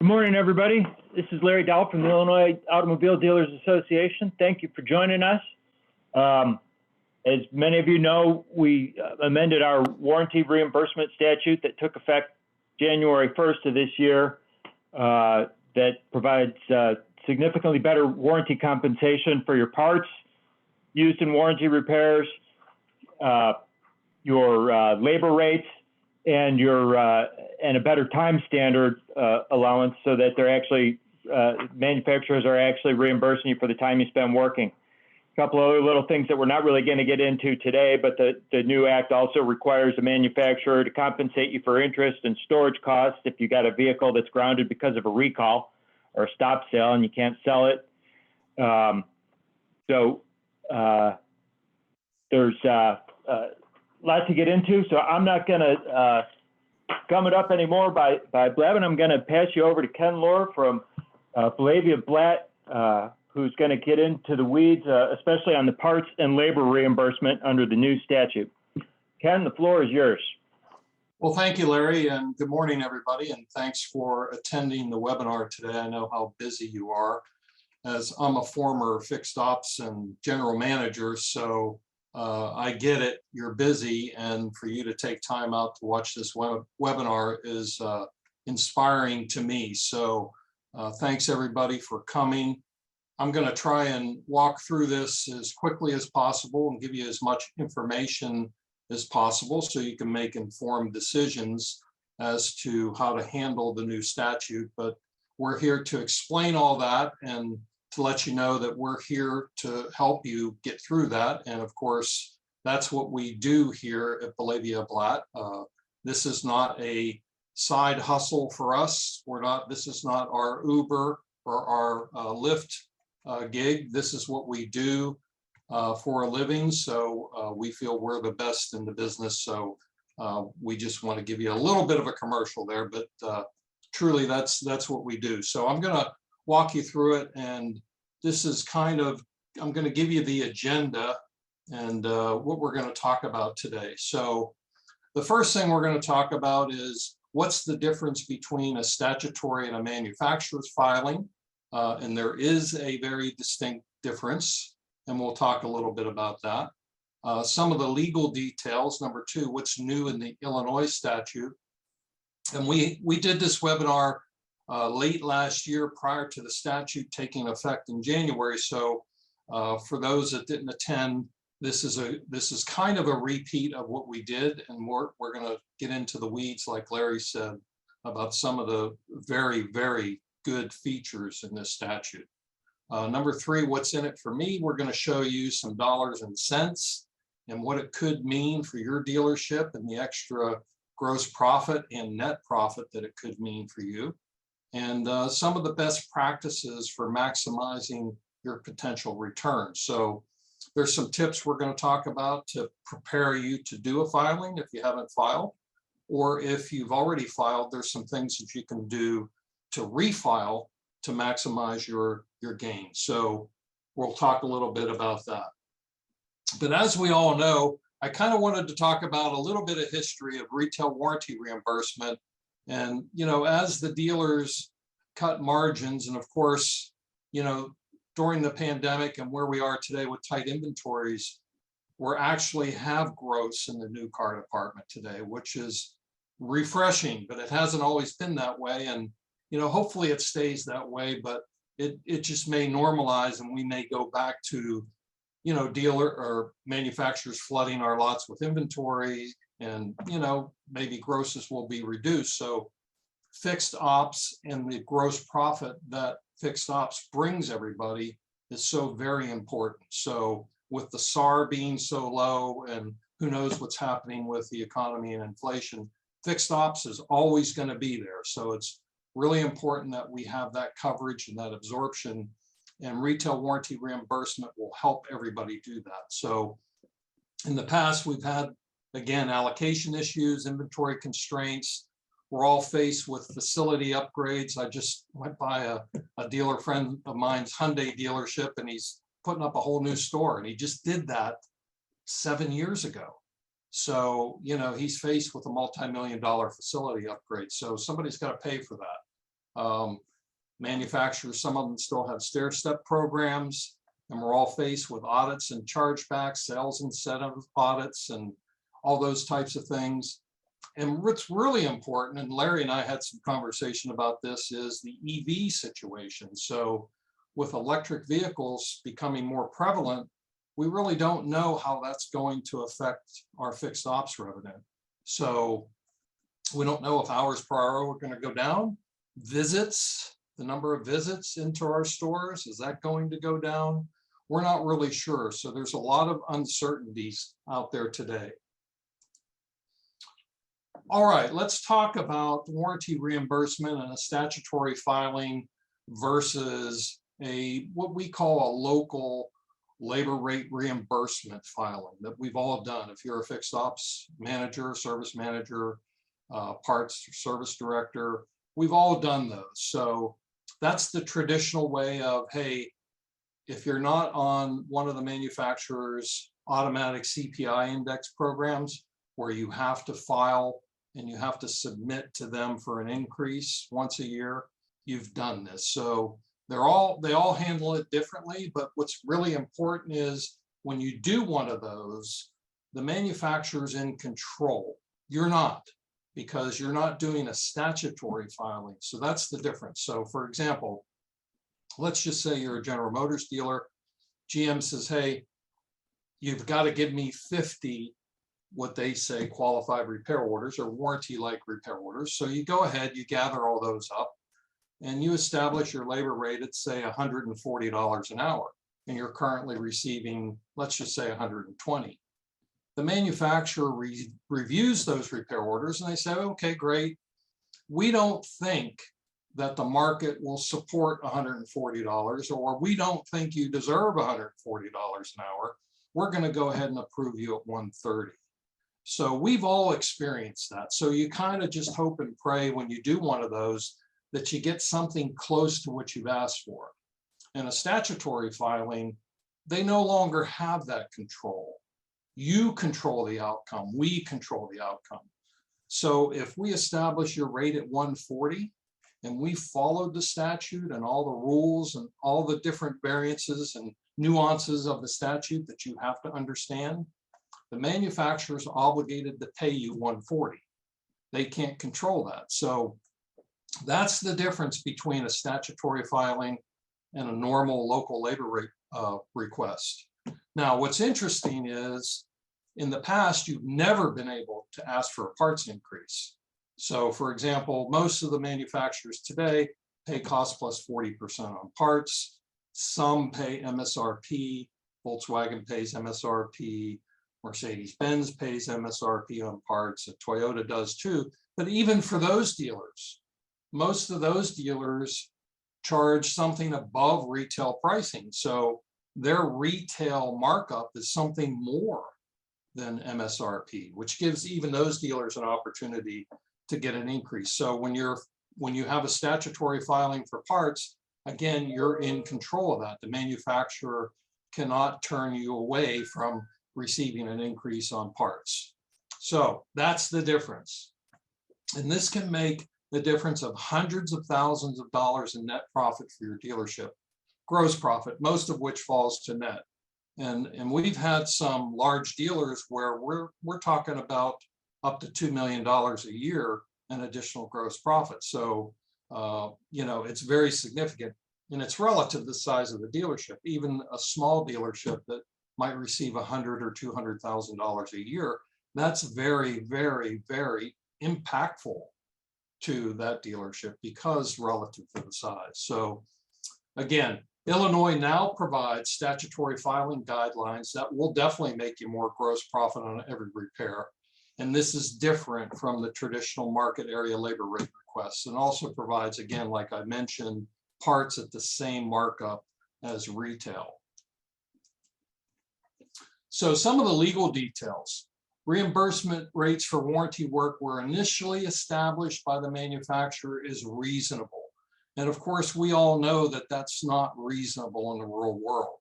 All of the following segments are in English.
Good morning, everybody. This is Larry Dowell from the Illinois Automobile Dealers Association. Thank you for joining us. As many of you know, we amended our warranty reimbursement statute that took effect January 1st of this year that provides significantly better warranty compensation for your parts used in warranty repairs, your labor rates, and your and a better time standard allowance, so that they're actually manufacturers are actually reimbursing you for the time you spend working. A couple other little things that we're not really going to get into today, but the new act also requires the manufacturer to compensate you for interest and storage costs if you got a vehicle that's grounded because of a recall or a stop sale and you can't sell it. There's lot to get into, so I'm not going to gum it up anymore by blabbing. I'm going to pass you over to Ken Lohr from Bellavia Blatt, who's going to get into the weeds, especially on the parts and labor reimbursement under the new statute. Ken, the floor is yours. Well, thank you, Larry, and good morning, everybody, and thanks for attending the webinar today. I know how busy you are, as I'm a former fixed ops and general manager, so I get it, you're busy, and for you to take time out to watch this webinar is inspiring to me. So thanks everybody for coming. I'm going to try and walk through this as quickly as possible and give you as much information as possible so you can make informed decisions as to how to handle the new statute. But we're here to explain all that and to let you know that we're here to help you get through that. And of course, that's what we do here at Bellavia Blatt. This is not a side hustle for us. This is not our Uber or our Lyft gig. This is what we do for a living. So we feel we're the best in the business. So we just want to give you a little bit of a commercial there, but truly that's what we do. So I'm going to walk you through it, and this is kind of, I'm going to give you the agenda and what we're going to talk about today. So the first thing we're going to talk about is what's the difference between a statutory and a manufacturer's filing, and there is a very distinct difference, and we'll talk a little bit about that. Some of the legal details. Number two, what's new in the Illinois statute. And we did this webinar late last year prior to the statute taking effect in January. So for those that didn't attend, this is kind of a repeat of what we did, and we're going to get into the weeds, like Larry said, about some of the very, very good features in this statute. Number three, what's in it for me? We're going to show you some dollars and cents and what it could mean for your dealership and the extra gross profit and net profit that it could mean for you. And some of the best practices for maximizing your potential return. So there's some tips we're going to talk about to prepare you to do a filing if you haven't filed, or if you've already filed, there's some things that you can do to refile to maximize your gain. So we'll talk a little bit about that. But as we all know, I kind of wanted to talk about a little bit of history of retail warranty reimbursement. And, you know, as the dealers cut margins, and of course, you know, during the pandemic and where we are today with tight inventories, we're actually have gross in the new car department today, which is refreshing, but it hasn't always been that way. And, you know, hopefully it stays that way, but it just may normalize, and we may go back to, you know, dealer or manufacturers flooding our lots with inventory, and, you know, maybe grosses will be reduced. So fixed ops and the gross profit that fixed ops brings everybody is so very important. So with the SAR being so low, and who knows what's happening with the economy and inflation, fixed ops is always going to be there. So it's really important that we have that coverage and that absorption, and retail warranty reimbursement will help everybody do that. So in the past, we've had, again, allocation issues, inventory constraints. We're all faced with facility upgrades. I just went by a dealer friend of mine's Hyundai dealership, and he's putting up a whole new store, and he just did that 7 years ago. So, you know, he's faced with a multi-million-dollar facility upgrade. So somebody's got to pay for that. Manufacturers, some of them still have stair-step programs, and we're all faced with audits and chargebacks, sales incentive audits, and all those types of things. And what's really important, and Larry and I had some conversation about this, is the EV situation. So with electric vehicles becoming more prevalent, we really don't know how that's going to affect our fixed ops revenue. So we don't know if hours per hour are going to go down. Visits, the number of visits into our stores, is that going to go down? We're not really sure. So there's a lot of uncertainties out there today. All right, let's talk about warranty reimbursement and a statutory filing versus what we call a local labor rate reimbursement filing that we've all done. If you're a fixed ops manager, service manager, parts service director, we've all done those. So that's the traditional way of, hey, if you're not on one of the manufacturer's automatic CPI index programs where you have to file and you have to submit to them for an increase once a year, you've done this. So they all handle it differently, but what's really important is when you do one of those, the manufacturer's in control. You're not, because you're not doing a statutory filing. So that's the difference. So for example, let's just say you're a General Motors dealer. GM says, hey, you've got to give me 50, what they say, qualified repair orders or warranty-like repair orders. So you go ahead, you gather all those up, and you establish your labor rate at, say, $140 an hour, and you're currently receiving, let's just say, 120. The manufacturer reviews those repair orders, and they say, okay, great. We don't think that the market will support $140, or we don't think you deserve $140 an hour. We're going to go ahead and approve you at $130. So we've all experienced that. So you kind of just hope and pray when you do one of those that you get something close to what you've asked for. In a statutory filing, they no longer have that control. You control the outcome. We control the outcome. So if we establish your rate at 140 and we followed the statute and all the rules and all the different variances and nuances of the statute that you have to understand, the manufacturer is obligated to pay you 140. They can't control that. So that's the difference between a statutory filing and a normal local labor rate request. Now, what's interesting is in the past, you've never been able to ask for a parts increase. So for example, most of the manufacturers today pay cost plus 40% on parts. Some pay MSRP. Volkswagen pays MSRP. Mercedes-Benz pays MSRP on parts, and Toyota does too. But even for those dealers, most of those dealers charge something above retail pricing. So their retail markup is something more than MSRP, which gives even those dealers an opportunity to get an increase. So when you have a statutory filing for parts, again, you're in control of that. The manufacturer cannot turn you away from receiving an increase on parts. So that's the difference. And this can make the difference of hundreds of thousands of dollars in net profit for your dealership, gross profit, most of which falls to net. And we've had some large dealers where we're talking about up to $2 million a year in additional gross profit. So, it's very significant, and it's relative to the size of the dealership. Even a small dealership that might receive $100,000 or $200,000 a year, that's very, very, very impactful to that dealership because relative to the size. So again, Illinois now provides statutory filing guidelines that will definitely make you more gross profit on every repair. And this is different from the traditional market area labor rate requests, and also provides, again, like I mentioned, parts at the same markup as retail. So some of the legal details. Reimbursement rates for warranty work were initially established by the manufacturer is reasonable. And of course, we all know that that's not reasonable in the real world.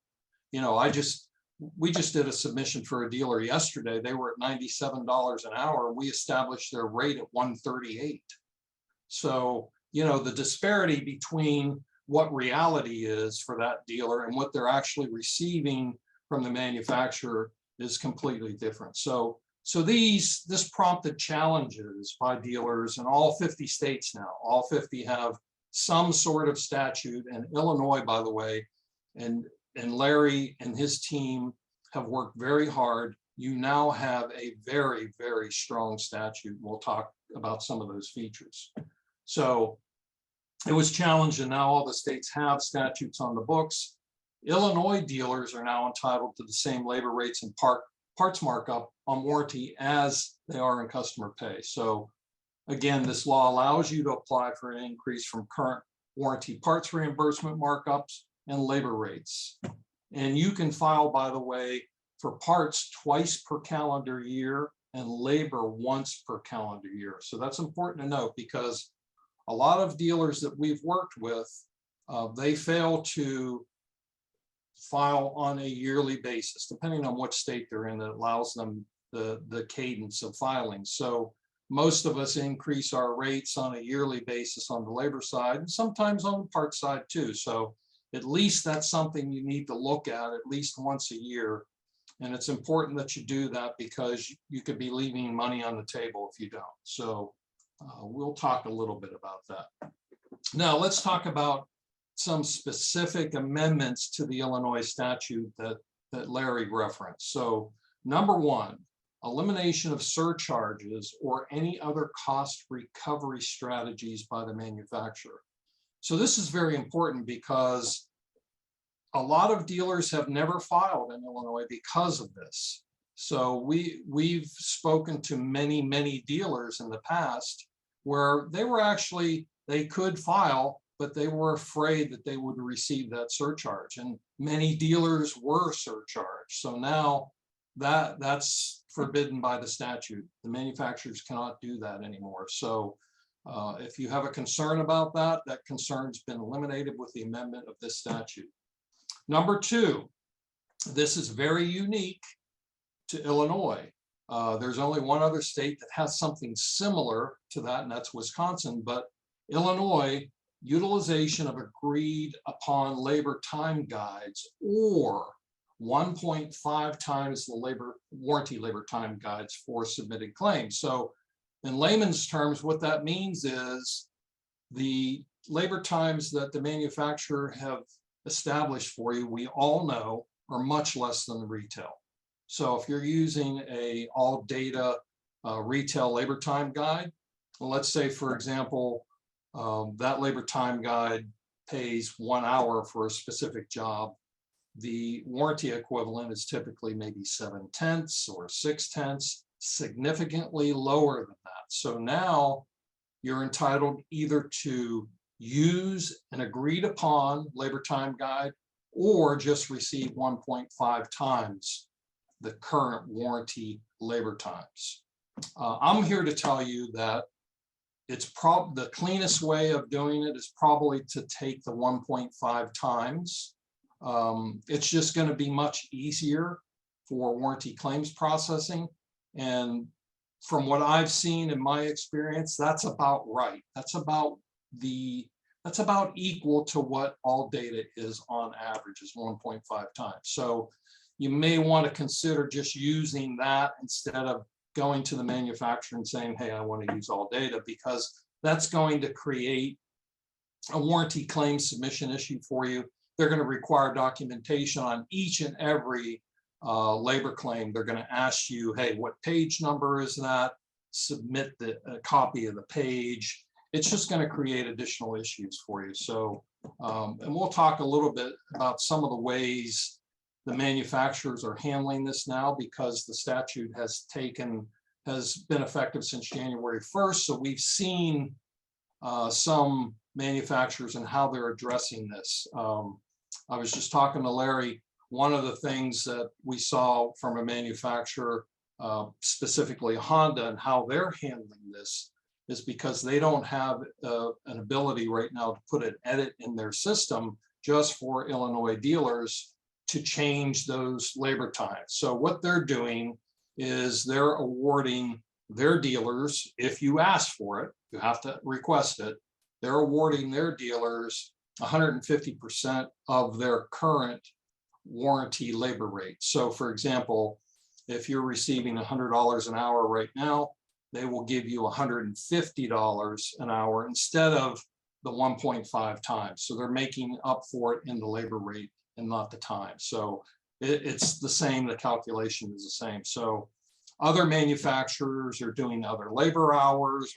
We just did a submission for a dealer yesterday. They were at $97 an hour. We established their rate at $138. So the disparity between what reality is for that dealer and what they're actually receiving from the manufacturer is completely different. So this prompted challenges by dealers in all 50 states now. All 50 have some sort of statute, and Illinois, by the way, and Larry and his team have worked very hard. You now have a very, very strong statute. We'll talk about some of those features. So it was challenged, and now all the states have statutes on the books. Illinois dealers are now entitled to the same labor rates and parts markup on warranty as they are in customer pay. So again, this law allows you to apply for an increase from current warranty parts reimbursement markups and labor rates. And you can file, by the way, for parts twice per calendar year and labor once per calendar year. So that's important to note, because a lot of dealers that we've worked with, they fail to file on a yearly basis, depending on what state they're in, that allows them the cadence of filing. So most of us increase our rates on a yearly basis on the labor side, and sometimes on the parts side too. So at least that's something you need to look at least once a year. And it's important that you do that, because you could be leaving money on the table if you don't. So we'll talk a little bit about that. Now let's talk about some specific amendments to the Illinois statute that Larry referenced. So number one, elimination of surcharges or any other cost recovery strategies by the manufacturer. So this is very important, because a lot of dealers have never filed in Illinois because of this. So we've spoken to many, many dealers in the past where they could file, but they were afraid that they would receive that surcharge, and many dealers were surcharged. So now that's forbidden by the statute. The manufacturers cannot do that anymore. So if you have a concern about that, that concern's been eliminated with the amendment of this statute. Number two, this is very unique to Illinois. There's only one other state that has something similar to that, and that's Wisconsin. But Illinois, utilization of agreed upon labor time guides, or 1.5 times the warranty labor time guides for submitted claims. So in layman's terms, what that means is the labor times that the manufacturer have established for you, we all know, are much less than the retail. So if you're using a all data retail labor time guide, well, let's say, for example, that labor time guide pays 1 hour for a specific job. The warranty equivalent is typically maybe 7/10 or 6/10, significantly lower than that. So now you're entitled either to use an agreed upon labor time guide or just receive 1.5 times the current warranty labor times. I'm here to tell you that it's the cleanest way of doing it is probably to take the 1.5 times. It's just going to be much easier for warranty claims processing. And from what I've seen in my experience, that's about right. That's about equal to what all data is on average, is 1.5 times. So you may want to consider just using that instead of going to the manufacturer and saying, hey, I want to use all data, because that's going to create a warranty claim submission issue for you. They're going to require documentation on each and every labor claim. They're going to ask you, hey, what page number is that? Submit a copy of the page. It's just going to create additional issues for you. So, and we'll talk a little bit about some of the ways the manufacturers are handling this now, because the statute has been effective since January 1st. So we've seen some manufacturers and how they're addressing this. I was just talking to Larry. One of the things that we saw from a manufacturer, specifically Honda, and how they're handling this is because they don't have an ability right now to put an edit in their system just for Illinois dealers to change those labor times. So what they're doing is they're awarding their dealers, if you ask for it, you have to request it, they're awarding their dealers 150% of their current warranty labor rate. So for example, if you're receiving $100 an hour right now, they will give you $150 an hour instead of the 1.5 times. So they're making up for it in the labor rate and not the time. So it's the same, the calculation is the same. So other manufacturers are doing other labor hours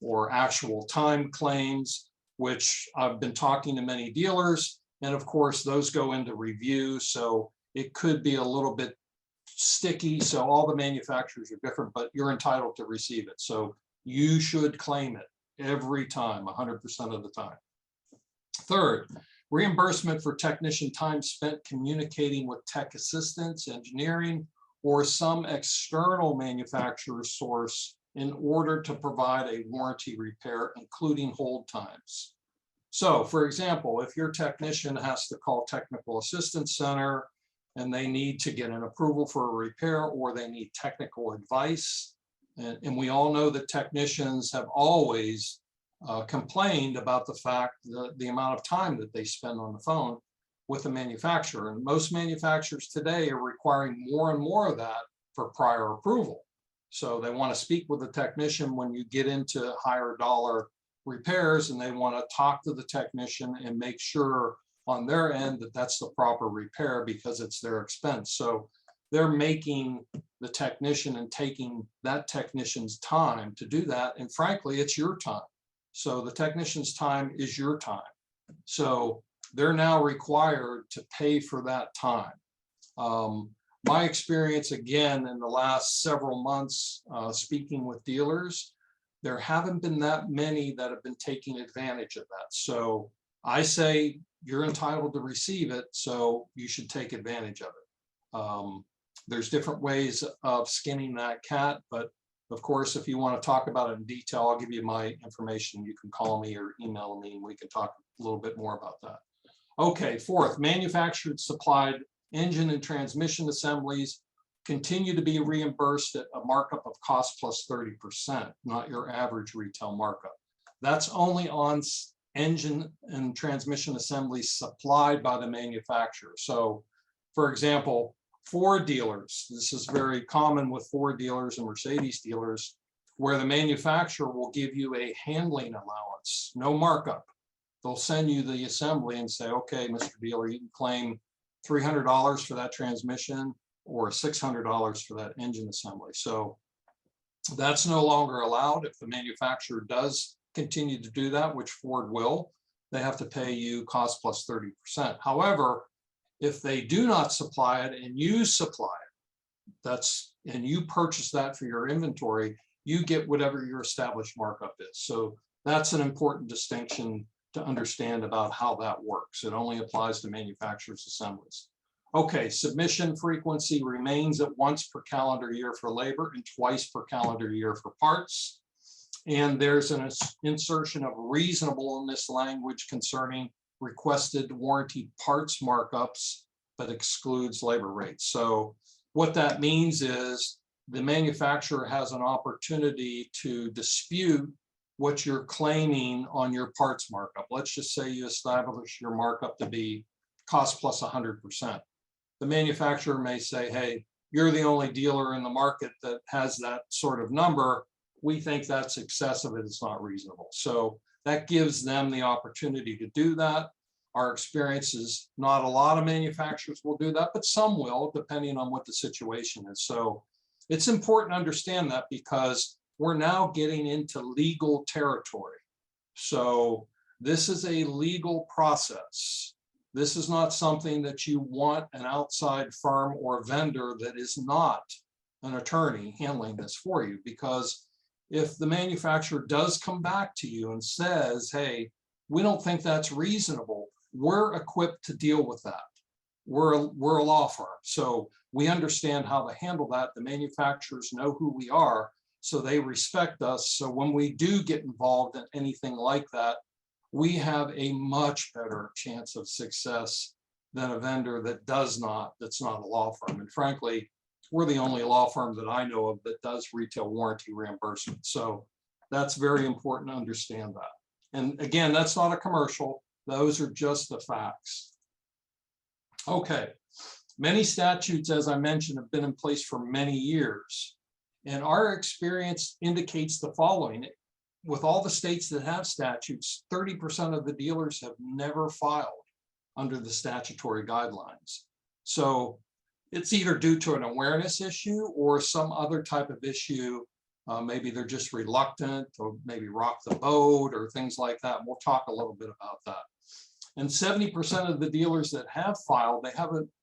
or actual time claims, which I've been talking to many dealers, and of course those go into review. So it could be a little bit sticky. So all the manufacturers are different, but you're entitled to receive it. So you should claim it every time, 100% of the time. Third, reimbursement for technician time spent communicating with tech assistants, engineering, or some external manufacturer source in order to provide a warranty repair, including hold times. So for example, if your technician has to call technical assistance center and they need to get an approval for a repair, or they need technical advice, and we all know that technicians have always complained about the fact that the amount of time that they spend on the phone with the manufacturer. And most manufacturers today are requiring more and more of that for prior approval. So they want to speak with the technician when you get into higher dollar repairs, and they want to talk to the technician and make sure on their end that that's the proper repair because it's their expense. So they're making the technician and taking that technician's time to do that. And frankly, it's your time. So the technician's time is your time. So they're now required to pay for that time. My experience, again, in the last several months, speaking with dealers, there haven't been that many that have been taking advantage of that. So I say you're entitled to receive it, so you should take advantage of it. There's different ways of skinning that cat, but of course, if you want to talk about it in detail, I'll give you my information. You can call me or email me and we can talk a little bit more about that. Okay, fourth, manufactured supplied engine and transmission assemblies continue to be reimbursed at a markup of cost plus 30%, not your average retail markup. That's only on engine and transmission assemblies supplied by the manufacturer. So for example, Ford dealers, this is very common with Ford dealers and Mercedes dealers, where the manufacturer will give you a handling allowance, no markup. They'll send you the assembly and say, okay, Mr. Dealer, you can claim $300 for that transmission or $600 for that engine assembly. So that's no longer allowed. If the manufacturer does continue to do that, which Ford will, they have to pay you cost plus 30%. However, if they do not supply it and you supply it, and you purchase that for your inventory, you get whatever your established markup is. So that's an important distinction to understand about how that works. It only applies to manufacturers' assemblies. Okay, submission frequency remains at once per calendar year for labor and twice per calendar year for parts. And there's an insertion of reasonableness language concerning requested warranty parts markups, but excludes labor rates. So what that means is the manufacturer has an opportunity to dispute what you're claiming on your parts markup. Let's just say you establish your markup to be cost plus 100%. The manufacturer may say, hey, you're the only dealer in the market that has that sort of number. We think that's excessive and it's not reasonable. So that gives them the opportunity to do that. Our experience is not a lot of manufacturers will do that, but some will, depending on what the situation is. So it's important to understand that because we're now getting into legal territory. So this is a legal process. This is not something that you want an outside firm or vendor that is not an attorney handling this for you, because if the manufacturer does come back to you and says, hey, we don't think that's reasonable, we're equipped to deal with that. We're a law firm, so we understand how to handle that. The manufacturers know who we are, so they respect us. So when we do get involved in anything like that, we have a much better chance of success than a vendor that that's not a law firm. And frankly, we're the only law firm that I know of that does retail warranty reimbursement. So that's very important to understand that. And again, that's not a commercial. Those are just the facts. Okay. Many statutes, as I mentioned, have been in place for many years. And our experience indicates the following. With all the states that have statutes, 30% of the dealers have never filed under the statutory guidelines. So it's either due to an awareness issue or some other type of issue. Maybe they're just reluctant, or maybe rock the boat or things like that. We'll talk a little bit about that. And 70% of the dealers that have filed,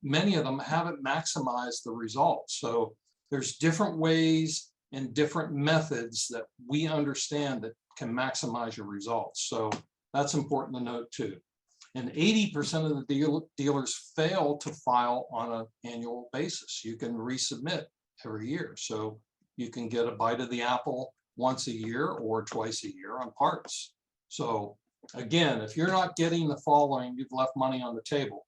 many of them haven't maximized the results. So there's different ways and different methods that we understand that can maximize your results. So that's important to note too. And 80% of the dealers fail to file on an annual basis. You can resubmit every year. So you can get a bite of the apple once a year or twice a year on parts. So again, if you're not getting the following, you've left money on the table.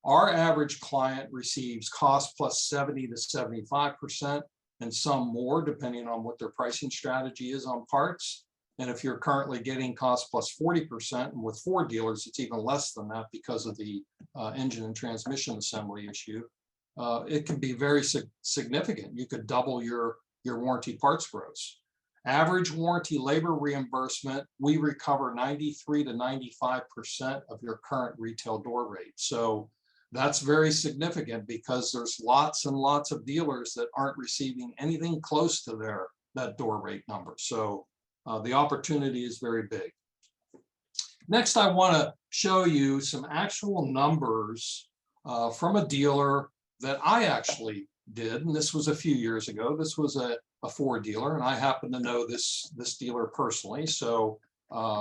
Our average client receives cost plus 70 to 75%, and some more depending on what their pricing strategy is on parts. And if you're currently getting cost plus 40%, and with 4 dealers, it's even less than that because of the engine and transmission assembly issue, it can be very significant. You could double your warranty parts gross. Average warranty labor reimbursement, we recover 93 to 95% of your current retail door rate. So that's very significant because there's lots and lots of dealers that aren't receiving anything close to that door rate number. So the opportunity is very big. Next, I want to show you some actual numbers from a dealer that I actually did, and this was a few years ago. This was a Ford dealer, and I happen to know this dealer personally, so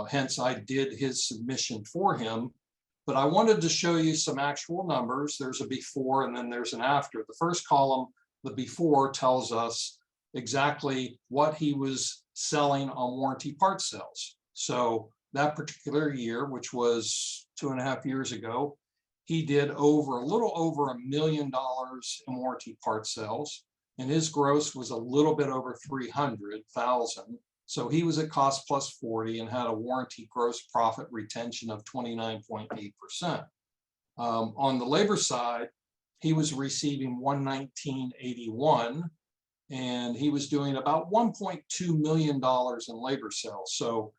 hence I did his submission for him. But I wanted to show you some actual numbers. There's a before and then there's an after. The first column, the before, tells us exactly what he was selling on warranty part sales. So that particular year, which was 2.5 years ago, he did a little over $1 million in warranty part sales, and his gross was a little bit over 300,000. So he was at cost plus 40 and had a warranty gross profit retention of 29.8%. On the labor side, he was receiving $119.81, and he was doing about $1.2 million in labor sales. So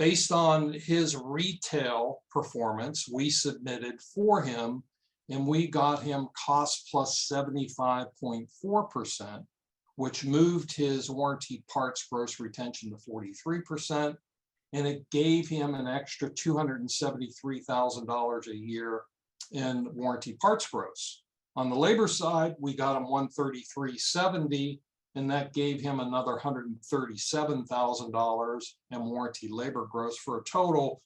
based on his retail performance, we submitted for him, and we got him cost plus 75.4%, which moved his warranty parts gross retention to 43%, and it gave him an extra $273,000 a year in warranty parts gross. On the labor side, we got him $133.70, and that gave him another $137,000 in warranty labor gross, for a total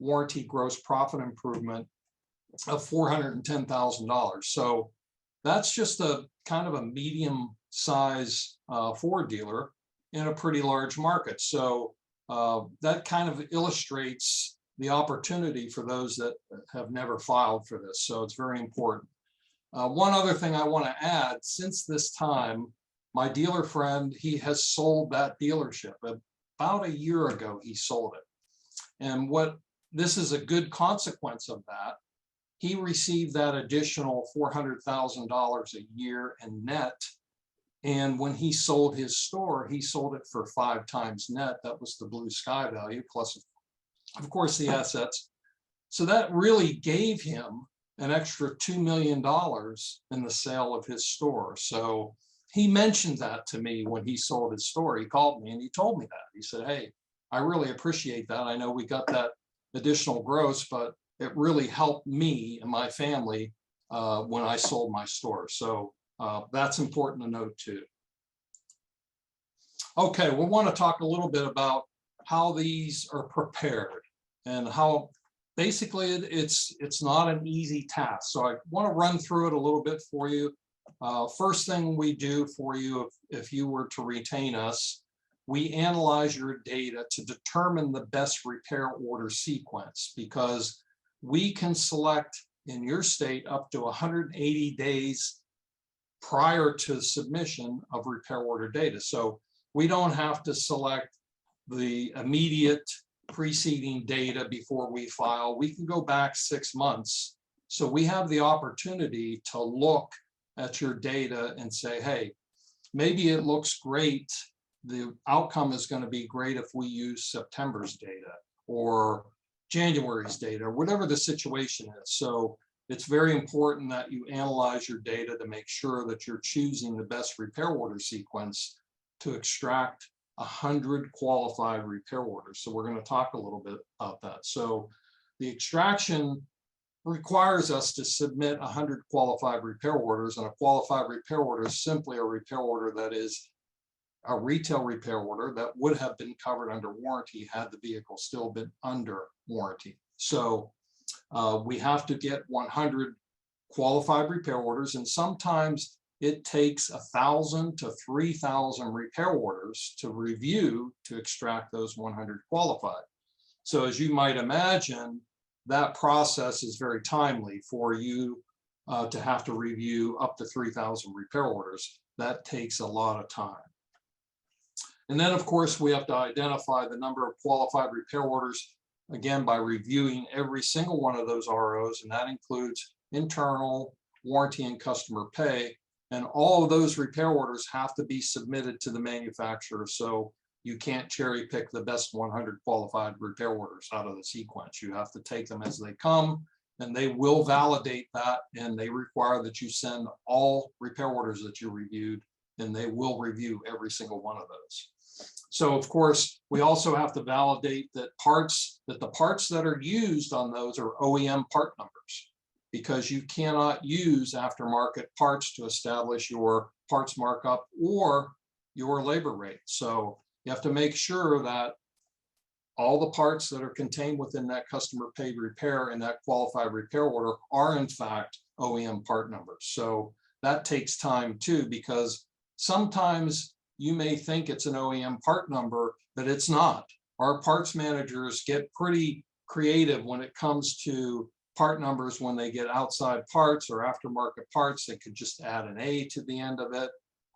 warranty gross profit improvement of $410,000. So that's just a kind of a medium size Ford dealer in a pretty large market. So that kind of illustrates the opportunity for those that have never filed for this. So it's very important. One other thing I want to add, since this time, my dealer friend, he has sold that dealership. About a year ago, he sold it. And this is a good consequence of that. He received that additional $400,000 a year in net. And when he sold his store, he sold it for 5 times net. That was the blue sky value, plus, of course, the assets. So that really gave him an extra $2 million in the sale of his store. So he mentioned that to me when he sold his store. He called me and he told me that. He said, "Hey, I really appreciate that. I know we got that additional gross, but it really helped me and my family when I sold my store." So that's important to note too. Okay, we want to talk a little bit about how these are prepared and how basically it's not an easy task. So I want to run through it a little bit for you. First thing we do for you, if you were to retain us, we analyze your data to determine the best repair order sequence, because we can select in your state up to 180 days prior to submission of repair order data. So we don't have to select the immediate preceding data before we file. We can go back 6 months. So we have the opportunity to look at your data and say, hey, maybe it looks great. The outcome is going to be great if we use September's data or January's data, or whatever the situation is. So it's very important that you analyze your data to make sure that you're choosing the best repair order sequence to extract 100 qualified repair orders. So we're going to talk a little bit about that. So the extraction requires us to submit 100 qualified repair orders, and a qualified repair order is simply a repair order that is a retail repair order that would have been covered under warranty had the vehicle still been under warranty. So we have to get 100 qualified repair orders, and sometimes it takes 1,000 to 3,000 repair orders to review to extract those 100 qualified. So as you might imagine, that process is very timely for you to have to review up to 3,000 repair orders. That takes a lot of time. And then, of course, we have to identify the number of qualified repair orders, again, by reviewing every single one of those ROs, and that includes internal, warranty, and customer pay. And all of those repair orders have to be submitted to the manufacturer. So you can't cherry pick the best 100 qualified repair orders out of the sequence. You have to take them as they come, and they will validate that, and they require that you send all repair orders that you reviewed, and they will review every single one of those. So of course, we also have to validate that the parts that are used on those are OEM part numbers, because you cannot use aftermarket parts to establish your parts markup or your labor rate. So you have to make sure that all the parts that are contained within that customer paid repair and that qualified repair order are in fact OEM part numbers. So that takes time too, because sometimes you may think it's an OEM part number, but it's not. Our parts managers get pretty creative when it comes to part numbers. When they get outside parts or aftermarket parts, they could just add an A to the end of it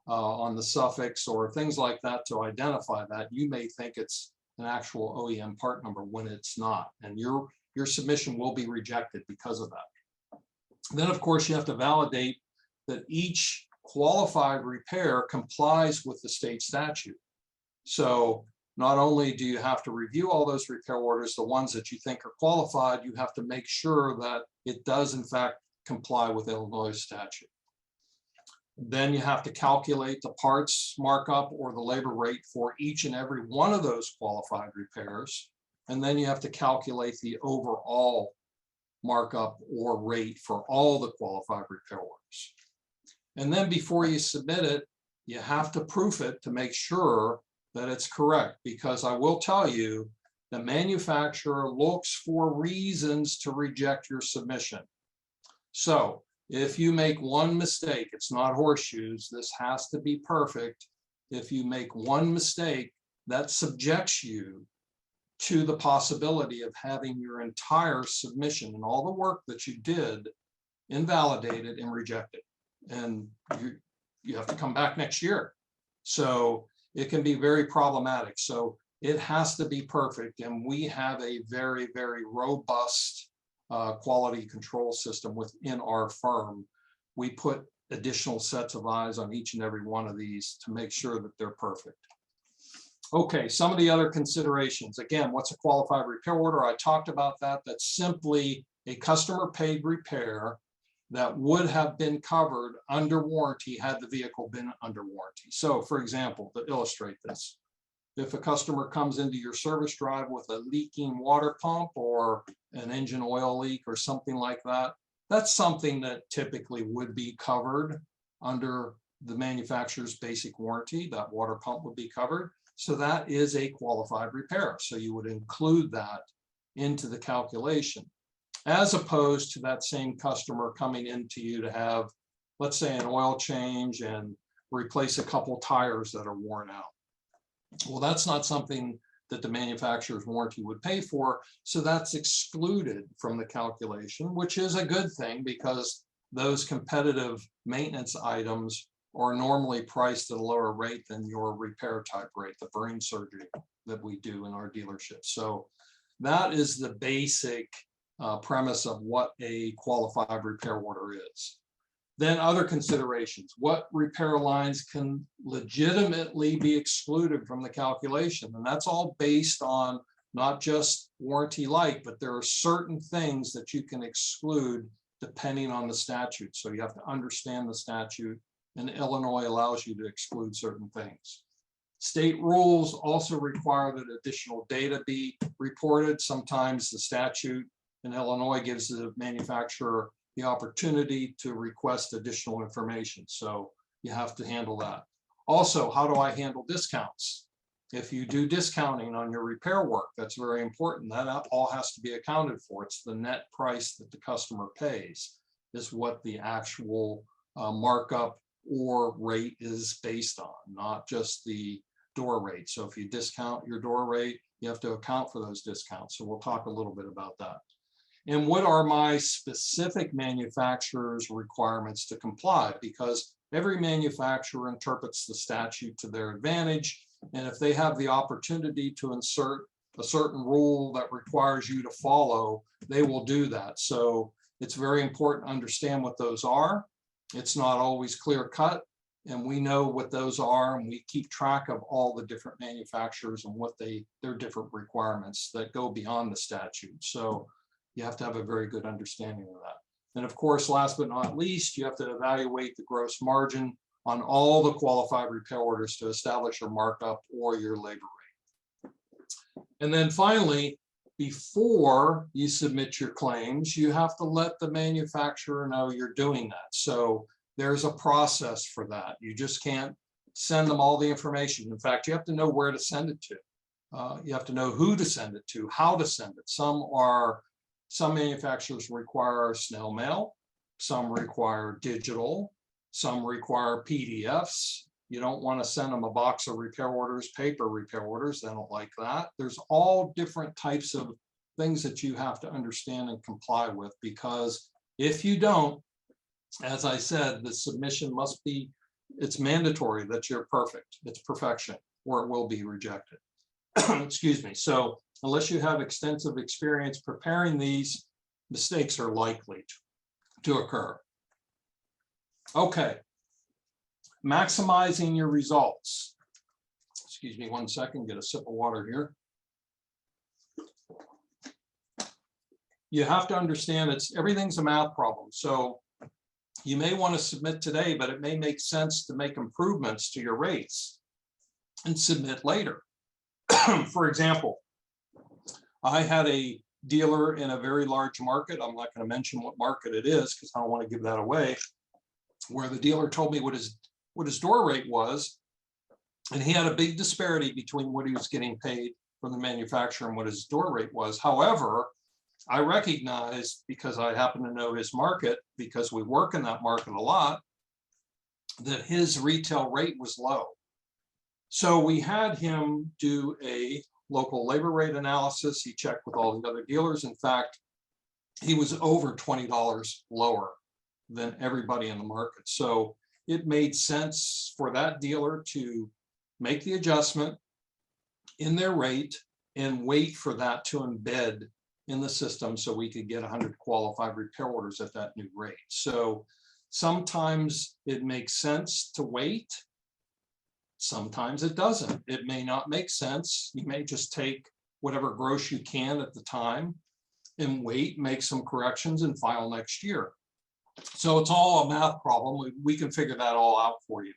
on the suffix or things like that to identify that. You may think it's an actual OEM part number when it's not, and your submission will be rejected because of that. Then, of course, you have to validate that each qualified repair complies with the state statute. So not only do you have to review all those repair orders, the ones that you think are qualified, you have to make sure that it does in fact comply with Illinois statute. Then you have to calculate the parts markup or the labor rate for each and every one of those qualified repairs. And then you have to calculate the overall markup or rate for all the qualified repair orders. And then before you submit it, you have to proof it to make sure that it's correct, because I will tell you, the manufacturer looks for reasons to reject your submission. So if you make one mistake, it's not horseshoes, this has to be perfect. If you make one mistake, that subjects you to the possibility of having your entire submission and all the work that you did invalidated and rejected. And you have to come back next year. So it can be very problematic. So it has to be perfect. And we have a very, very robust quality control system within our firm. We put additional sets of eyes on each and every one of these to make sure that they're perfect. Okay, some of the other considerations. Again, what's a qualified repair order? I talked about that. That's simply a customer paid repair that would have been covered under warranty had the vehicle been under warranty. So for example, to illustrate this, if a customer comes into your service drive with a leaking water pump or an engine oil leak or something like that, that's something that typically would be covered under the manufacturer's basic warranty. That water pump would be covered. So that is a qualified repair. So you would include that into the calculation, as opposed to that same customer coming into you to have, let's say, an oil change and replace a couple tires that are worn out. Well, that's not something that the manufacturer's warranty would pay for, so that's excluded from the calculation, which is a good thing, because those competitive maintenance items are normally priced at a lower rate than your repair type rate, the brain surgery that we do in our dealership. So that is the basic premise of what a qualified repair order is. Then other considerations, what repair lines can legitimately be excluded from the calculation? And that's all based on not just warranty like, but there are certain things that you can exclude depending on the statute. So you have to understand the statute, and Illinois allows you to exclude certain things. State rules also require that additional data be reported. Sometimes the statute in Illinois gives the manufacturer the opportunity to request additional information. So you have to handle that. Also, how do I handle discounts? If you do discounting on your repair work, that's very important. That all has to be accounted for. It's the net price that the customer pays is what the actual markup or rate is based on, not just the door rate. So if you discount your door rate, you have to account for those discounts. So we'll talk a little bit about that. And what are my specific manufacturer's requirements to comply? Because every manufacturer interprets the statute to their advantage. And if they have the opportunity to insert a certain rule that requires you to follow, they will do that. So it's very important to understand what those are. It's not always clear cut, and we know what those are, and we keep track of all the different manufacturers and what their different requirements that go beyond the statute. So you have to have a very good understanding of that. And of course, last but not least, you have to evaluate the gross margin on all the qualified repair orders to establish your markup or your labor rate. And then finally, before you submit your claims, you have to let the manufacturer know you're doing that. So there's a process for that. You just can't send them all the information. In fact, you have to know where to send it to. You have to know who to send it to, how to send it. Some manufacturers require snail mail, some require digital, some require PDFs. You don't want to send them a box of repair orders, paper repair orders. They don't like that. There's all different types of things that you have to understand and comply with, because if you don't, as I said, the submission must be, it's mandatory that you're perfect. It's perfection, or it will be rejected. Excuse me. So unless you have extensive experience preparing these, mistakes are likely to occur. Okay. Maximizing your results. Excuse me 1 second, get a sip of water here. You have to understand everything's a math problem. So you may want to submit today, but it may make sense to make improvements to your rates and submit later. For example, I had a dealer in a very large market. I'm not going to mention what market it is because I don't want to give that away, where the dealer told me what his door rate was, and he had a big disparity between what he was getting paid from the manufacturer and what his door rate was. However, I recognized, because I happen to know his market, because we work in that market a lot, that his retail rate was low. So we had him do a local labor rate analysis. He checked with all the other dealers. In fact, he was over $20 lower than everybody in the market. So it made sense for that dealer to make the adjustment in their rate and wait for that to embed in the system so we could get 100 qualified repair orders at that new rate. So sometimes it makes sense to wait. Sometimes it doesn't. It may not make sense. You may just take whatever gross you can at the time and wait, make some corrections, and file next year. So it's all a math problem. We can figure that all out for you.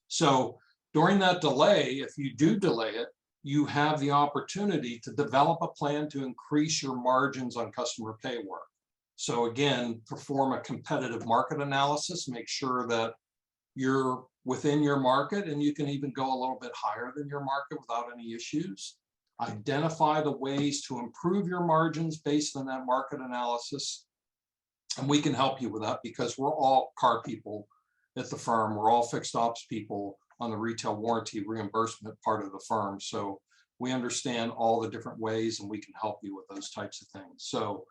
So during that delay, if you do delay it, you have the opportunity to develop a plan to increase your margins on customer pay work. So again, perform a competitive market analysis, make sure that you're within your market, and you can even go a little bit higher than your market without any issues. Identify the ways to improve your margins based on that market analysis. And we can help you with that because we're all car people at the firm. We're all fixed ops people on the retail warranty reimbursement part of the firm. So we understand all the different ways, and we can help you with those types of things. So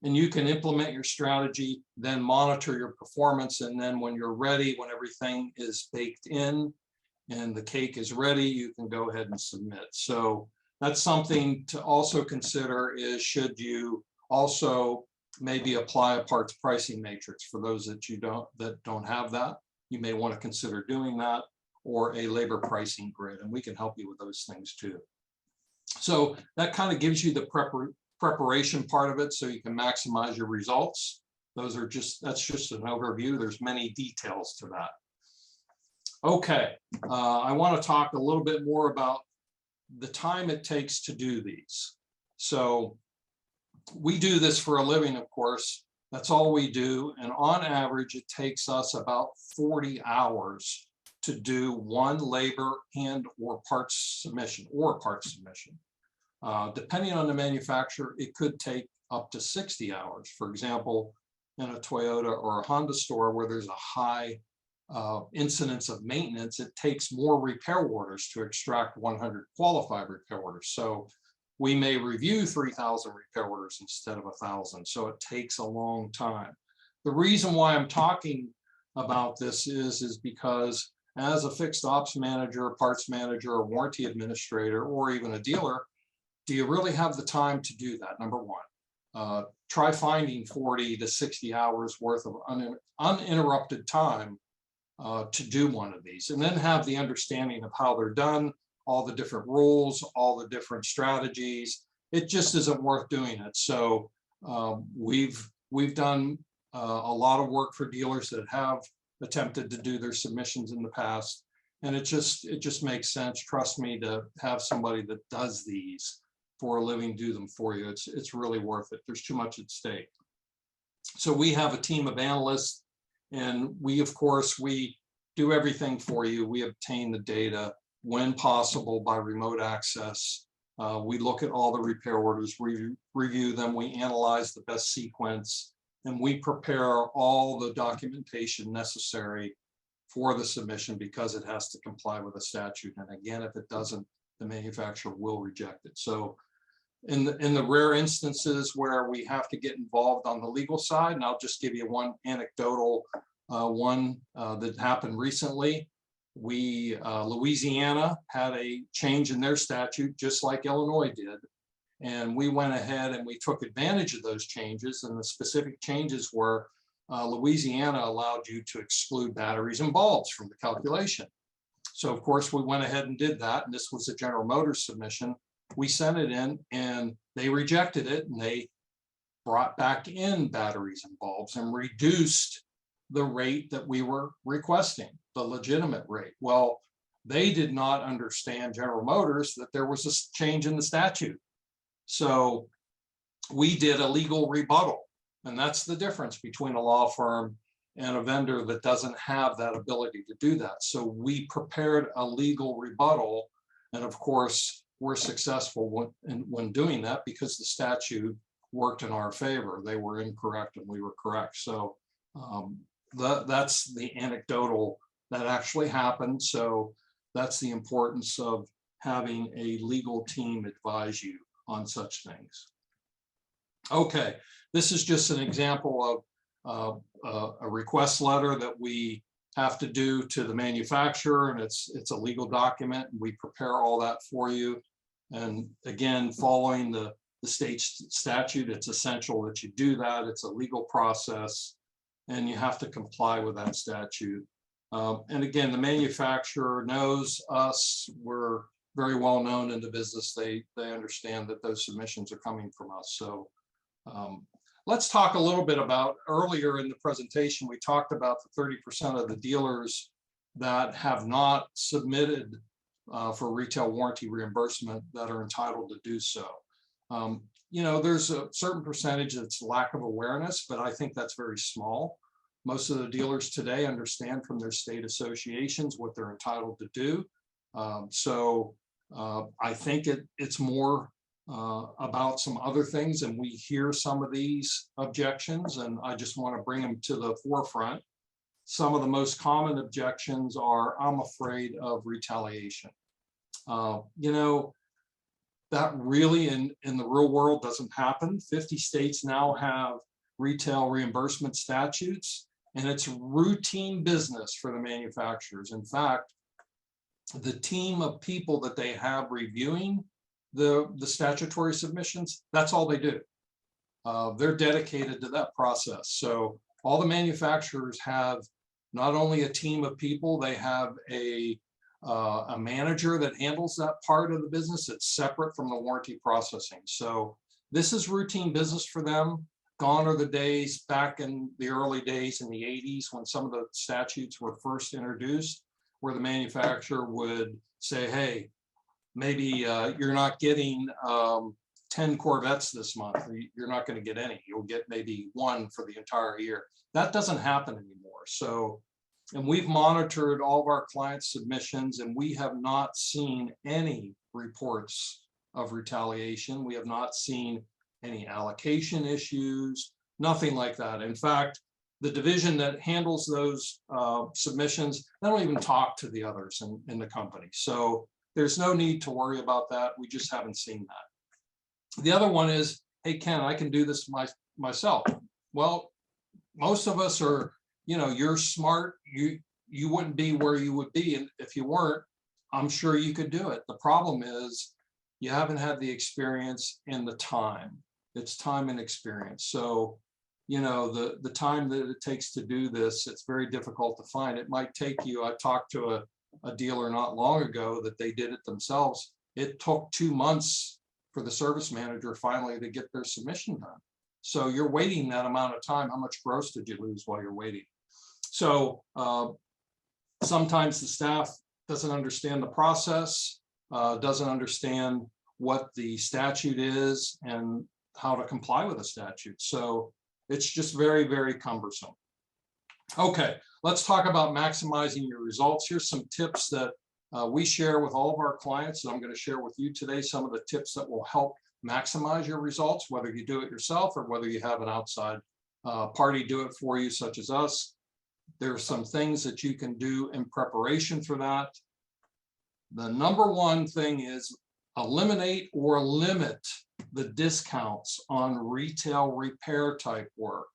and you can implement your strategy, then monitor your performance. And then when you're ready, when everything is baked in and the cake is ready, you can go ahead and submit. So that's something to also consider, is should you also maybe apply a parts pricing matrix for those that don't have that. You may want to consider doing that, or a labor pricing grid, and we can help you with those things too. So that kind of gives you the preparation part of it, so you can maximize your results. That's just an overview. There's many details to that. Okay, I want to talk a little bit more about the time it takes to do these. So we do this for a living, of course. That's all we do. And on average, it takes us about 40 hours to do one labor and or parts submission. Depending on the manufacturer, it could take up to 60 hours. For example, in a Toyota or a Honda store where there's a high incidence of maintenance, it takes more repair orders to extract 100 qualified repair orders. So we may review 3,000 repair orders instead of 1,000. So it takes a long time. The reason why I'm talking about this is because as a fixed ops manager, parts manager, or warranty administrator, or even a dealer, do you really have the time to do that? Number one, try finding 40 to 60 hours worth of uninterrupted time to do one of these, and then have the understanding of how they're done, all the different rules, all the different strategies. It just isn't worth doing it. So we've done a lot of work for dealers that have attempted to do their submissions in the past, and it just makes sense, trust me, to have somebody that does these for a living do them for you. It's really worth it. There's too much at stake. So we have a team of analysts, and we do everything for you. We obtain the data when possible by remote access. We look at all the repair orders, review them, we analyze the best sequence, and we prepare all the documentation necessary for the submission, because it has to comply with the statute. And again, if it doesn't, the manufacturer will reject it. So in the rare instances where we have to get involved on the legal side, and I'll just give you one anecdotal one that happened recently. Louisiana had a change in their statute, just like Illinois did. And we went ahead and we took advantage of those changes. And the specific changes were Louisiana allowed you to exclude batteries and bulbs from the calculation. So of course we went ahead and did that. And this was a General Motors submission. We sent it in and they rejected it, and they brought back in batteries and bulbs and reduced the rate that we were requesting, the legitimate rate. Well, they did not understand, General Motors, that there was a change in the statute. So we did a legal rebuttal, and that's the difference between a law firm and a vendor that doesn't have that ability to do that. So we prepared a legal rebuttal, and of course we're successful when doing that, because the statute worked in our favor. They were incorrect and we were correct. So that's the anecdotal that actually happened. So that's the importance of having a legal team advise you on such things. Okay, this is just an example of a request letter that we have to do to the manufacturer, and it's a legal document. We prepare all that for you. And again, following the state statute, it's essential that you do that. It's a legal process, and you have to comply with that statute. And again, the manufacturer knows us. We're very well known in the business. They understand that those submissions are coming from us. So let's talk a little bit about, earlier in the presentation, we talked about the 30% of the dealers that have not submitted for retail warranty reimbursement that are entitled to do so. You know, there's a certain percentage that's lack of awareness, but I think that's very small. Most of the dealers today understand from their state associations what they're entitled to do. So I think it's more about some other things, and we hear some of these objections, and I just want to bring them to the forefront. Some of the most common objections are, I'm afraid of retaliation. You know, that really in the real world doesn't happen. 50 states now have retail reimbursement statutes, and it's routine business for the manufacturers. In fact, the team of people that they have reviewing the statutory submissions, that's all they do. They're dedicated to that process. So all the manufacturers have not only a team of people, they have a manager that handles that part of the business. It's separate from the warranty processing. So this is routine business for them. Gone are the days back in the early days in the 80s when some of the statutes were first introduced, where the manufacturer would say, hey, maybe you're not getting 10 Corvettes this month. You're not going to get any. You'll get maybe one for the entire year. That doesn't happen anymore. So, and we've monitored all of our clients' submissions, and we have not seen any reports of retaliation. We have not seen any allocation issues, nothing like that. In fact, the division that handles those submissions, they don't even talk to the others in the company. So there's no need to worry about that. We just haven't seen that. The other one is, hey, Ken, I can do this myself. Well, most of us are, you know, you're smart. You wouldn't be where you would be, and if you weren't, I'm sure you could do it. The problem is you haven't had the experience and the time. It's time and experience. So, you know, the time that it takes to do this, it's very difficult to find. It might take you, I talked to a dealer not long ago that they did it themselves. It took 2 months for the service manager finally to get their submission done. So you're waiting that amount of time. How much gross did you lose while you're waiting? So sometimes the staff doesn't understand the process, doesn't understand what the statute is and how to comply with the statute. So it's just very, very cumbersome. Okay, let's talk about maximizing your results. Here's some tips that we share with all of our clients, and I'm going to share with you today some of the tips that will help maximize your results, whether you do it yourself or whether you have an outside party do it for you, such as us. There are some things that you can do in preparation for that. The number one thing is eliminate or limit the discounts on retail repair type work.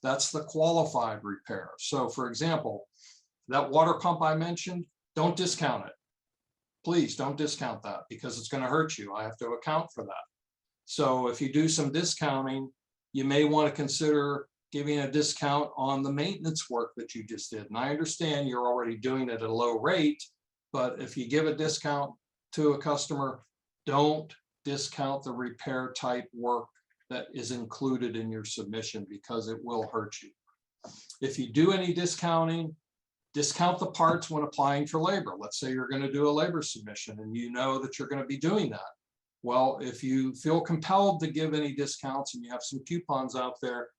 That's the qualified repair. So for example, that water pump I mentioned, don't discount it. Please don't discount that because it's going to hurt you. I have to account for that. So if you do some discounting, you may want to consider giving a discount on the maintenance work that you just did. And I understand you're already doing it at a low rate, but if you give a discount to a customer, don't discount the repair type work that is included in your submission because it will hurt you. If you do any discounting, discount the parts when applying for labor. Let's say you're going to do a labor submission and you know that you're going to be doing that. Well, if you feel compelled to give any discounts and you have some coupons out there,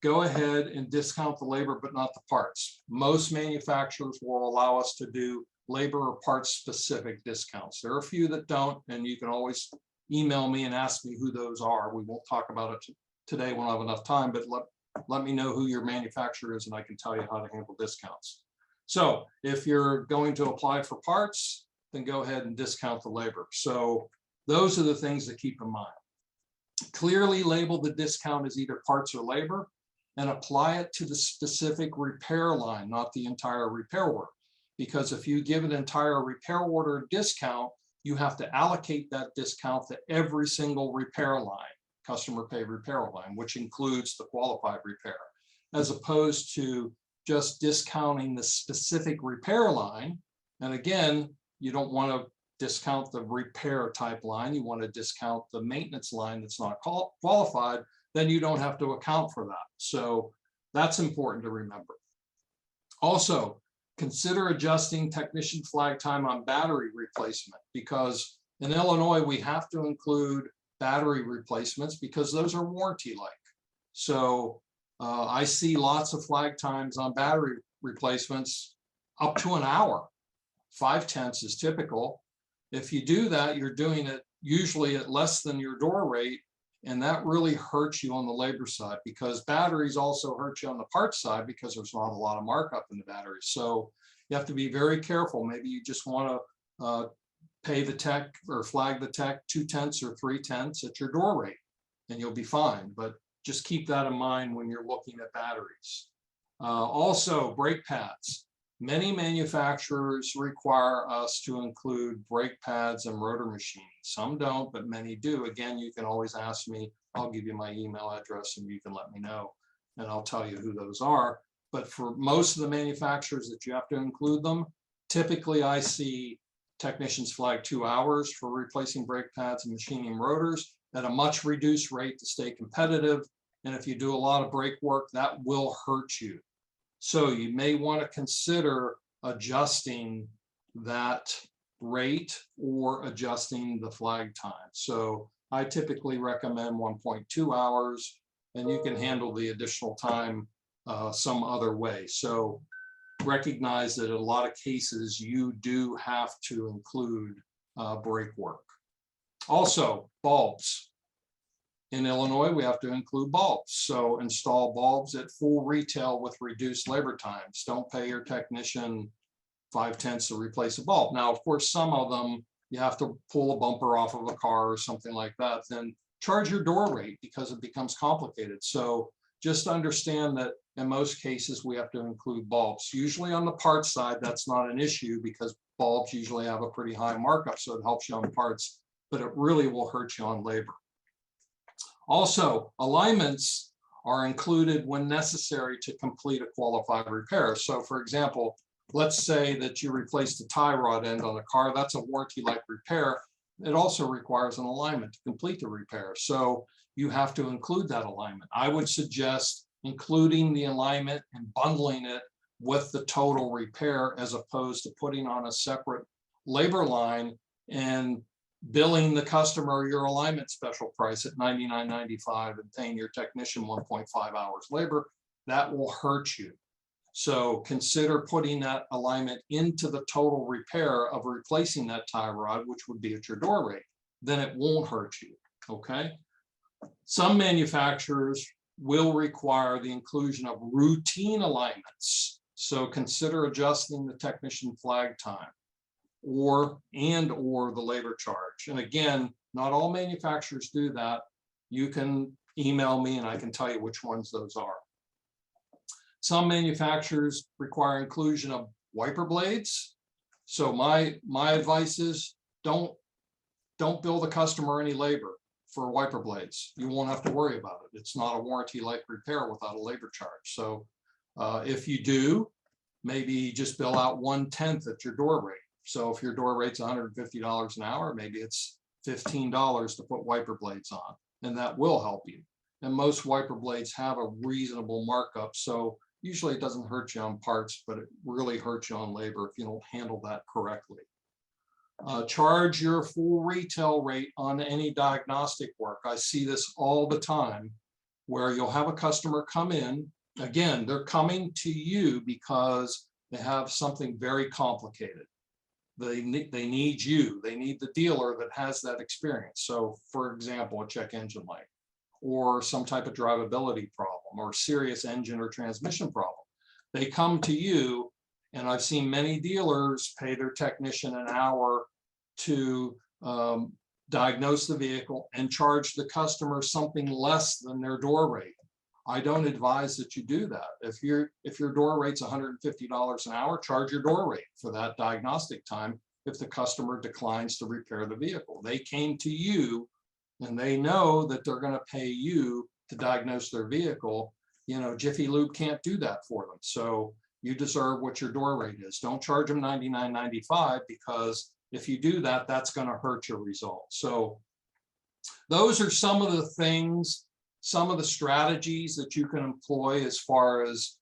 go ahead and discount the labor, but not the parts. Most manufacturers will allow us to do labor or parts specific discounts. There are a few that don't, and you can always email me and ask me who those are. We won't talk about it today. We won't have enough time, but let me know who your manufacturer is and I can tell you how to handle discounts. So if you're going to apply for parts, then go ahead and discount the labor. So those are the things to keep in mind. Clearly label the discount as either parts or labor and apply it to the specific repair line, not the entire repair order. Because if you give an entire repair order discount, you have to allocate that discount to every single repair line, customer paid repair line, which includes the qualified repair, as opposed to just discounting the specific repair line. And again, you don't want to discount the repair type line. You want to discount the maintenance line that's not qualified. Then you don't have to account for that. So that's important to remember. Also, consider adjusting technician flag time on battery replacement, because in Illinois, we have to include battery replacements because those are warranty-like. So I see lots of flag times on battery replacements up to an hour. 5/10 is typical. If you do that, you're doing it usually at less than your door rate, and that really hurts you on the labor side, because batteries also hurt you on the parts side because there's not a lot of markup in the batteries. So you have to be very careful. Maybe you just want to pay the tech or flag the tech 2/10 or 3/10 at your door rate, and you'll be fine. But just keep that in mind when you're looking at batteries. Also, brake pads. Many manufacturers require us to include brake pads and rotor machining. Some don't, but many do. Again, you can always ask me. I'll give you my email address and you can let me know, and I'll tell you who those are. But for most of the manufacturers that you have to include them, typically I see technicians flag 2 hours for replacing brake pads and machining rotors at a much reduced rate to stay competitive. And if you do a lot of brake work, that will hurt you. So you may want to consider adjusting that rate or adjusting the flag time. So I typically recommend 1.2 hours, and you can handle the additional time some other way. So recognize that in a lot of cases, you do have to include brake work. Also, bulbs. In Illinois, we have to include bulbs. So install bulbs at full retail with reduced labor times. Don't pay your technician 5/10 to replace a bulb. Now, of course, some of them, you have to pull a bumper off of a car or something like that. Then charge your door rate because it becomes complicated. So just understand that in most cases, we have to include bulbs. Usually on the parts side, that's not an issue because bulbs usually have a pretty high markup, so it helps you on parts, but it really will hurt you on labor. Also, alignments are included when necessary to complete a qualified repair. So for example, let's say that you replaced the tie rod end on a car. That's a warranty-like repair. It also requires an alignment to complete the repair. So you have to include that alignment. I would suggest including the alignment and bundling it with the total repair as opposed to putting on a separate labor line and billing the customer your alignment special price at $99.95 and paying your technician 1.5 hours labor. That will hurt you. So consider putting that alignment into the total repair of replacing that tie rod, which would be at your door rate. Then it won't hurt you, okay? Some manufacturers will require the inclusion of routine alignments. So consider adjusting the technician flag time or the labor charge. And again, not all manufacturers do that. You can email me and I can tell you which ones those are. Some manufacturers require inclusion of wiper blades. So my advice is don't bill the customer any labor for wiper blades. You won't have to worry about it. It's not a warranty-like repair without a labor charge. So if you do, maybe just bill out 1/10 at your door rate. So if your door rate's $150 an hour, maybe it's $15 to put wiper blades on, and that will help you. And most wiper blades have a reasonable markup. So usually it doesn't hurt you on parts, but it really hurts you on labor if you don't handle that correctly. Charge your full retail rate on any diagnostic work. I see this all the time where you'll have a customer come in. Again, they're coming to you because they have something very complicated. They need you. They need the dealer that has that experience. So for example, a check engine light or some type of drivability problem or serious engine or transmission problem. They come to you, and I've seen many dealers pay their technician an hour to diagnose the vehicle and charge the customer something less than their door rate. I don't advise that you do that. If your door rate's $150 an hour, charge your door rate for that diagnostic time if the customer declines to repair the vehicle. They came to you and they know that they're going to pay you to diagnose their vehicle. You know, Jiffy Lube can't do that for them. So you deserve what your door rate is. Don't charge them $99.95 because if you do that, that's going to hurt your results. So those are some of the things, some of the strategies that you can employ as far as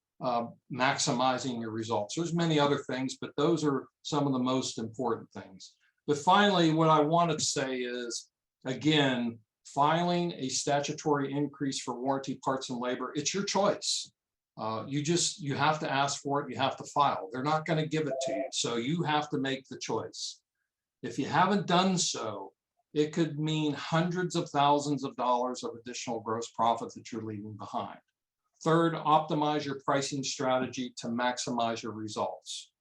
maximizing your results. There's many other things, but those are some of the most important things. But finally, what I wanted to say is, again, filing a statutory increase for warranty parts and labor, it's your choice. You have to ask for it, you have to file. They're not going to give it to you, so you have to make the choice. If you haven't done so, it could mean hundreds of thousands of dollars of additional gross profit that you're leaving behind. Third, optimize your pricing strategy to maximize your results.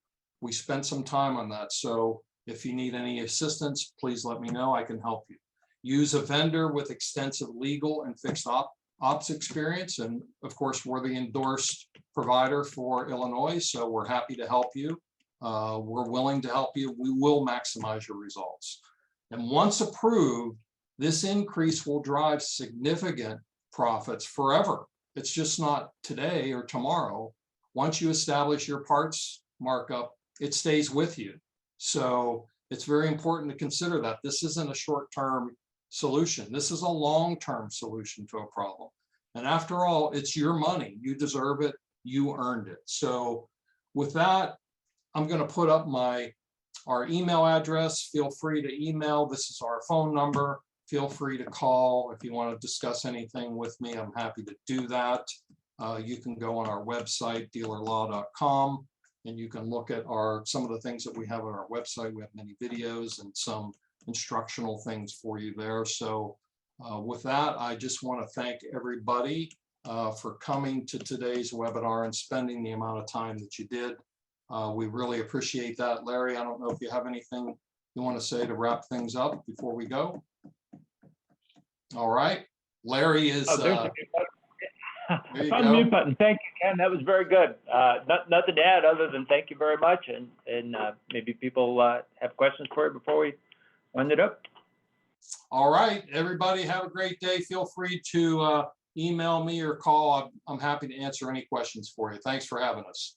We spent some time on that. So If you need any assistance, please let me know. I can help you. Use a vendor with extensive legal and fixed ops experience. And of course, we're the endorsed provider for Illinois, so we're happy to help you. We're willing to help you. We will maximize your results. And once approved, this increase will drive significant profits forever. It's just not today or tomorrow. Once you establish your parts markup, it stays with you. So it's very important to consider that this isn't a short-term solution. This is a long-term solution to a problem. And after all, it's your money. You deserve it. You earned it. So with that, I'm going to put up our email address. Feel free to email. This is our phone number. Feel free to call if you want to discuss anything with me. I'm happy to do that. You can go on our website, dealerlaw.com, and you can look at some of the things that we have on our website. We have many videos and some instructional things for you there. So with that, I just want to thank everybody for coming to today's webinar and spending the amount of time that you did. We really appreciate that. Larry, I don't know if you have anything you want to say to wrap things up before we go. All right. Larry is... On mute button. Thank you, Ken. That was very good. Nothing to add other than thank you very much. And maybe people have questions for you before we wind it up. All right, everybody have a great day. Feel free to email me or call. I'm happy to answer any questions for you. Thanks for having us.